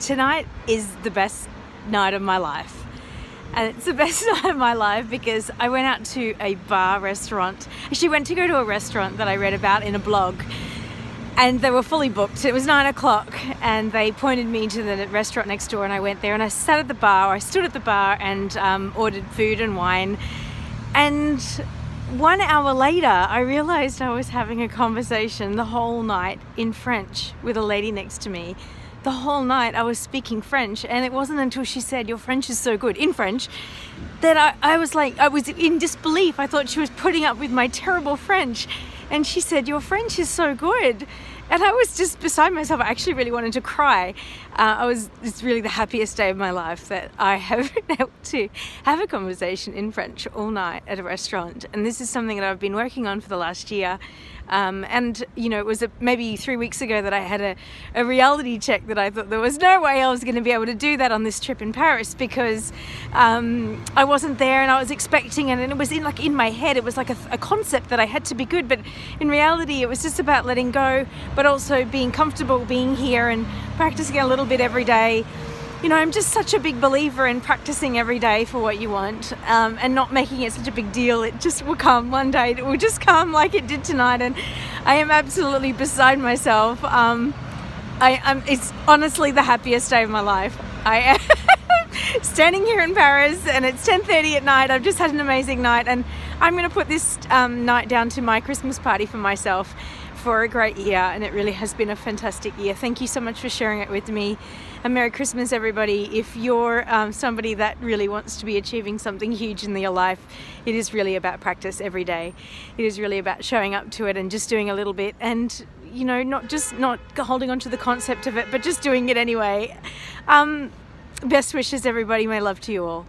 tonight is the best night of my life. And it's the best night of my life because I went out to a restaurant. Actually went to go to a restaurant that I read about in a blog, and they were fully booked. It was 9 o'clock and they pointed me to the restaurant next door, and I went there and I sat at the bar. I stood at the bar and ordered food and wine. And 1 hour later, I realized I was having a conversation the whole night in French with a lady next to me. The whole night I was speaking French, and it wasn't until she said, "Your French is so good," in French, that I was in disbelief. I thought she was putting up with my terrible French. And she said, "Your French is so good." And I was just beside myself. I actually really wanted to cry. It's really the happiest day of my life that I have been able to have a conversation in French all night at a restaurant. And this is something that I've been working on for the last year. And it was maybe 3 weeks ago that I had a reality check that I thought there was no way I was going to be able to do that on this trip in Paris, because I wasn't there and I was expecting it, and it was in my head. It was like a concept that I had to be good, but in reality it was just about letting go, but also being comfortable being here and practicing a little bit every day. I'm just such a big believer in practicing every day for what you want, and not making it such a big deal. It just will come one day. It will just come like it did tonight, and I am absolutely beside myself. It's honestly the happiest day of my life. I am standing here in Paris, and it's 10:30 at night. I've just had an amazing night, and I'm going to put this night down to my Christmas party for myself for a great year, and it really has been a fantastic year. Thank you so much for sharing it with me, and Merry Christmas, everybody. If you're somebody that really wants to be achieving something huge in your life, it is really about practice every day. It is really about showing up to it and just doing a little bit, and not holding on to the concept of it, but just doing it anyway. Best wishes, everybody. My love to you all.